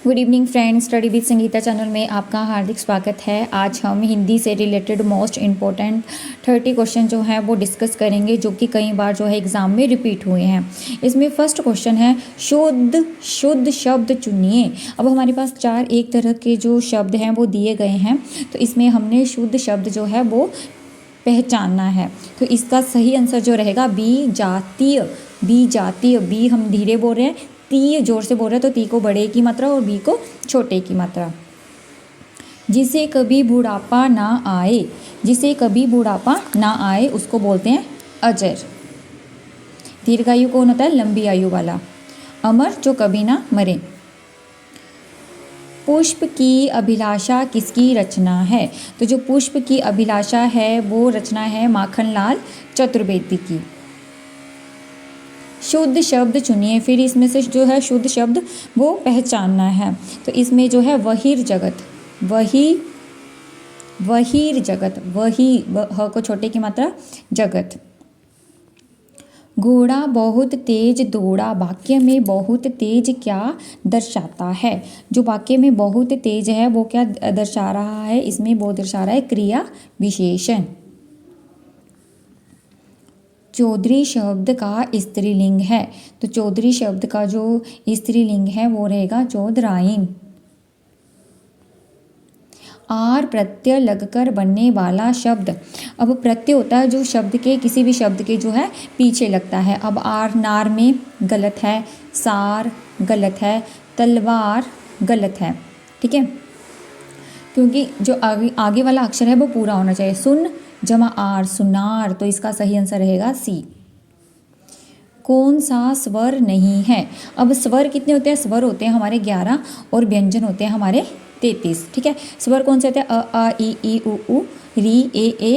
Good evening friends, study with Sangeeta channel में आपका हार्दिक स्वागत है। आज हम हिंदी से रिलेटेड मोस्ट इम्पोर्टेंट 30 क्वेश्चन जो हैं वो डिस्कस करेंगे, जो कि कई बार जो है एग्ज़ाम में रिपीट हुए हैं। इसमें फर्स्ट क्वेश्चन है शुद्ध शब्द चुनिए। अब हमारे पास चार एक तरह के जो शब्द हैं वो दिए गए हैं, तो इसमें हमने शुद्ध शब्द जो है वो पहचानना है। तो इसका सही आंसर जो रहेगा बी जातीय। बी हम धीरे बोल रहे हैं, ती जोर से बोल रहे हैं, तो ती को बड़े की मात्रा और बी को छोटे की मात्रा। जिसे कभी बुढ़ापा ना आए उसको बोलते हैं अजर। दीर्घायु कौन होता है? लंबी आयु वाला। अमर जो कभी ना मरे। पुष्प की अभिलाषा किसकी रचना है? तो जो पुष्प की अभिलाषा है वो रचना है माखनलाल चतुर्वेदी की। शुद्ध शब्द चुनिए, फिर इसमें से जो है शुद्ध शब्द वो पहचानना है। तो इसमें जो है वहीर जगत, वही ह को छोटे की मात्रा जगत। घोड़ा बहुत तेज दौड़ा, वाक्य में बहुत तेज क्या दर्शाता है? जो वाक्य में बहुत तेज है वो क्या दर्शा रहा है? इसमें वो दर्शा रहा है क्रिया विशेषण। चौधरी शब्द का स्त्रीलिंग है, तो चौधरी शब्द का जो स्त्रीलिंग है वो रहेगा चौधराइन। आर प्रत्यय लगकर बनने वाला शब्द। अब प्रत्यय होता है जो शब्द के किसी भी शब्द के जो है पीछे लगता है। अब आर नार में गलत है, सार गलत है, तलवार गलत है, ठीक है, क्योंकि जो आगे वाला अक्षर है वो पूरा होना चाहिए। सुन जमा आर सुनार, तो इसका सही आंसर रहेगा सी। कौन सा स्वर नहीं है? अब स्वर कितने होते हैं? स्वर होते हैं हमारे 11 और व्यंजन होते हैं हमारे 33, ठीक है। स्वर कौन से होते हैं? अ आ ई उ री ए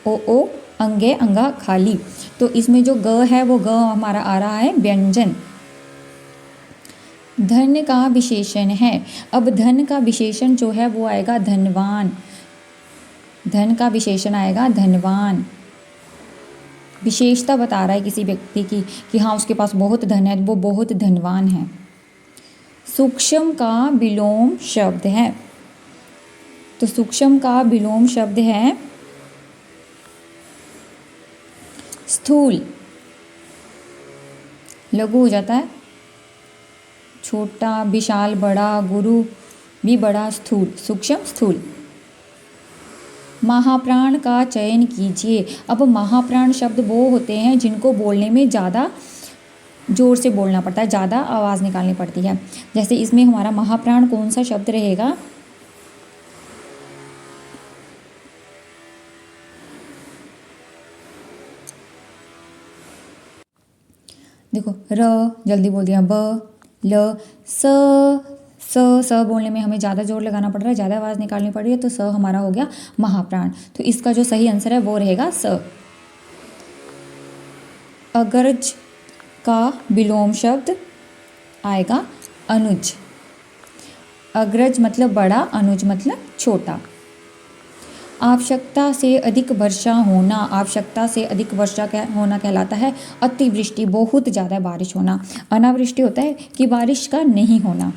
ओ अंगे अंगा खाली। तो इसमें जो ग है वो ग हमारा आ रहा है व्यंजन। धन का विशेषण है। अब धन का विशेषण जो है वो आएगा धनवान। धन का विशेषण आएगा धनवान। विशेषता बता रहा है किसी व्यक्ति की कि हाँ उसके पास बहुत धन है, वो बहुत धनवान है। सूक्ष्म का विलोम शब्द है, तो सूक्ष्म का विलोम शब्द है स्थूल। लघु हो जाता है छोटा, विशाल बड़ा, गुरु भी बड़ा, स्थूल, सूक्ष्म स्थूल। महाप्राण का चयन कीजिए। अब महाप्राण शब्द वो होते हैं जिनको बोलने में ज़्यादा जोर से बोलना पड़ता है, ज़्यादा आवाज़ निकालनी पड़ती है। जैसे इसमें हमारा महाप्राण कौन सा शब्द रहेगा? देखो, र जल्दी बोल दिया, ब ल स बोलने में हमें ज़्यादा जोर लगाना पड़ रहा है, ज़्यादा आवाज़ निकालनी पड़ रही है, तो स हमारा हो गया महाप्राण। तो इसका जो सही आंसर है वो रहेगा स। अग्रज का विलोम शब्द आएगा अनुज। अग्रज मतलब बड़ा, अनुज मतलब छोटा। आवश्यकता से अधिक वर्षा होना। आवश्यकता से अधिक वर्षा होना कहलाता है अतिवृष्टि, बहुत ज़्यादा बारिश होना। अनावृष्टि होता है कि बारिश का नहीं होना।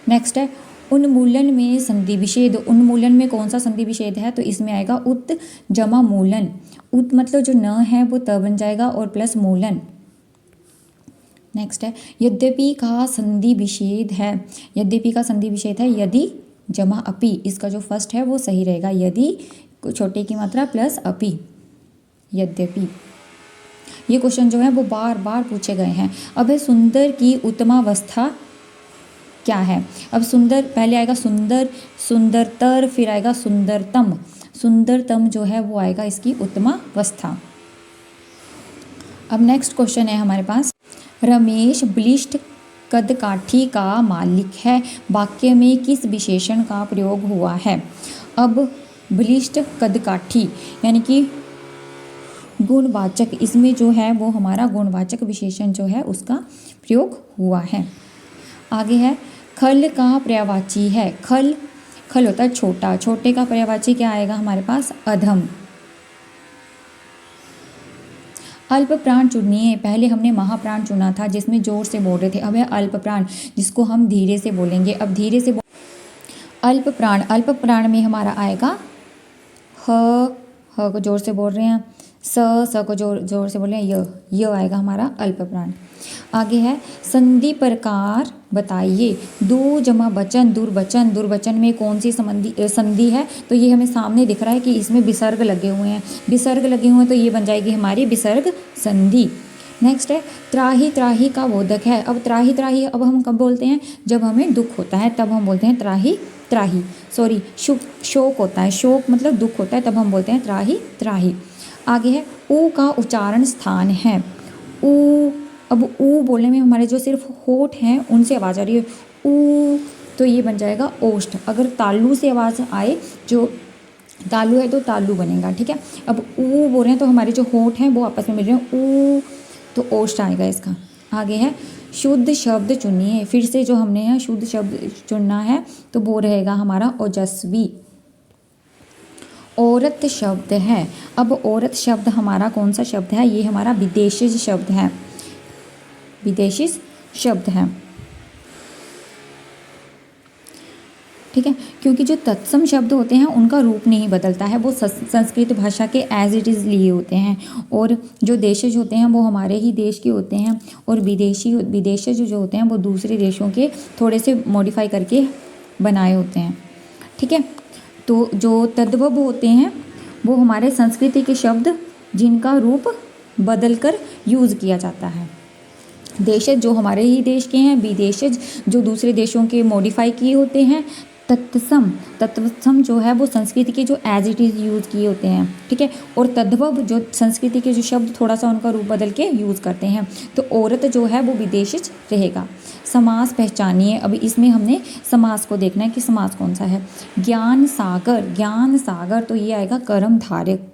नेक्स्ट है उन्मूलन में संधि विच्छेद। उन्मूलन में कौन सा संधि विच्छेद है? तो इसमें आएगा उत जमा मूलन। उत मतलब जो न है वो त बन जाएगा और प्लस मूलन। नेक्स्ट है यद्यपि का संधि विच्छेद है। यद्यपि का संधि विच्छेद है यदि जमा अपि। इसका जो फर्स्ट है वो सही रहेगा, यदि छोटे की मात्रा प्लस अपि, यद्यपि। ये क्वेश्चन जो है वो बार बार पूछे गए हैं। अब है सुंदर की उत्तमावस्था क्या है? अब सुंदर पहले आएगा सुंदर, सुंदरतर, फिर आएगा सुंदरतम। सुंदरतम जो है वो आएगा इसकी उत्तमावस्था। अब नेक्स्ट क्वेश्चन है हमारे पास, रमेश बलिष्ठ कदकाठी का मालिक है, वाक्य में किस विशेषण का प्रयोग हुआ है? अब बलिष्ठ कदकाठी यानी कि गुणवाचक, इसमें जो है वो हमारा गुणवाचक विशेषण जो है उसका प्रयोग हुआ है। आगे है खल का पर्यायवाची है। खल होता है छोटा, छोटे का पर्यायवाची क्या आएगा हमारे पास? अधम। अल्प प्राण चुनिए। पहले हमने महाप्राण चुना था जिसमें जोर से बोल रहे थे, अब है अल्प प्राण जिसको हम धीरे से बोलेंगे। अब धीरे से अल्प प्राण में हमारा आएगा ह को जोर से बोल रहे हैं, स को जोर से बोल रहे हैं, य आएगा हमारा अल्प प्राण। आगे है संधि प्रकार बताइए। दो जमा वचन दुर्वचन, दुर्वचन में कौन सी संधि है, तो ये हमें सामने दिख रहा है कि इसमें विसर्ग लगे हुए हैं, विसर्ग लगे हुए हैं तो ये बन जाएगी हमारी विसर्ग संधि। नेक्स्ट है त्राही, त्राही का बोधक है। अब त्राही त्राही अब हम कब बोलते हैं, जब हमें दुख होता है तब हम बोलते हैं त्राही त्राही। सॉरी, शोक होता है, शोक मतलब दुख होता है, तब हम बोलते हैं त्राही त्राही। आगे है ऊ का उच्चारण स्थान है। ऊ, अब ऊ बोलने में हमारे जो सिर्फ होठ हैं उनसे आवाज़ आ रही है ऊ, तो ये बन जाएगा ओष्ठ। अगर तालू से आवाज़ आए, जो तालू है तो तालू बनेगा, ठीक है। अब ऊ बोल रहे हैं तो हमारे जो होठ हैं वो आपस में मिल रहे हैं, ऊ, तो ओष्ठ आएगा इसका। आगे है शुद्ध शब्द चुनिए। फिर से जो हमने यहाँ शुद्ध शब्द चुनना है तो वो रहेगा हमारा ओजस्वी। औरत शब्द है। अब औरत शब्द हमारा कौन सा शब्द है, ये हमारा विदेशिज शब्द है, विदेशिज शब्द है, ठीक है। क्योंकि जो तत्सम शब्द होते हैं उनका रूप नहीं बदलता है, वो संस्कृत भाषा के एज इट इज़ लिए होते हैं, और जो देशज होते हैं वो हमारे ही देश के होते हैं, और विदेशज जो होते हैं वो दूसरे देशों के थोड़े से मॉडिफाई करके बनाए होते हैं, ठीक है। तो जो तद्भव होते हैं वो हमारे संस्कृति के शब्द जिनका रूप बदलकर यूज़ किया जाता है। देशज जो हमारे ही देश के हैं, विदेशज जो दूसरे देशों के मॉडिफाई किए होते हैं। तत्सम जो है वो संस्कृति के जो एज इट इज़ यूज़ किए होते हैं, ठीक है। और तद्भव जो संस्कृति के जो शब्द थोड़ा सा उनका रूप बदल के यूज़ करते हैं। तो औरत जो है वो विदेशिज रहेगा। समास पहचानिए। अब इसमें हमने समास को देखना है कि समास कौन सा है। ज्ञान सागर, ज्ञान सागर तो ये आएगा कर्म धारक।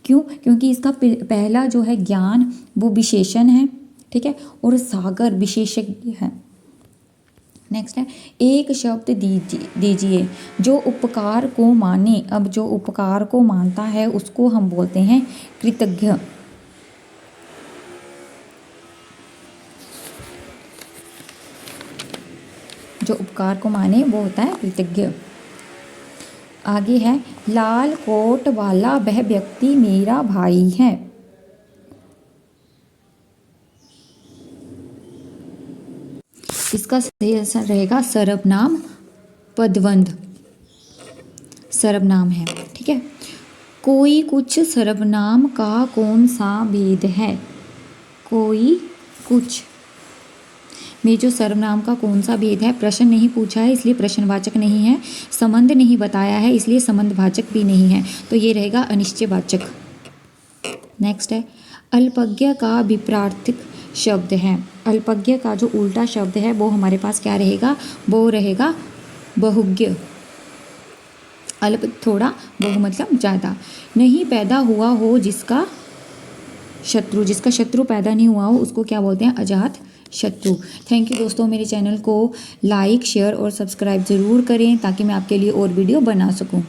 क्यों, क्योंकि इसका पहला जो है ज्ञान वो विशेषण है, ठीक है, और सागर विशेषज्ञ है। नेक्स्ट है एक शब्द दीजिए जो उपकार को माने। अब जो उपकार को मानता है उसको हम बोलते हैं कृतज्ञ। जो उपकार को माने वो होता है कृतज्ञ। आगे है लाल कोट वाला वह व्यक्ति मेरा भाई है। इसका सही आंसर रहेगा सर्वनाम पदबंध, सर्वनाम है, ठीक है। कोई कुछ सर्वनाम का कौन सा भेद है, कोई कुछ में जो सर्वनाम का कौन सा भेद है, प्रश्न नहीं पूछा है इसलिए प्रश्नवाचक नहीं है, संबंध नहीं बताया है इसलिए संबंधवाचक भी नहीं है, तो ये रहेगा अनिश्चयवाचक। नेक्स्ट है अल्पज्ञ का विपरीत शब्द है। अल्पज्ञ का जो उल्टा शब्द है वो हमारे पास क्या रहेगा, वो रहेगा बहुज्ञ। अल्प थोड़ा, बहु मतलब ज़्यादा। नहीं पैदा हुआ हो जिसका शत्रु, जिसका शत्रु पैदा नहीं हुआ हो उसको क्या बोलते हैं, अजात शत्रु। थैंक यू दोस्तों, मेरे चैनल को लाइक शेयर और सब्सक्राइब ज़रूर करें ताकि मैं आपके लिए और वीडियो बना सकूं।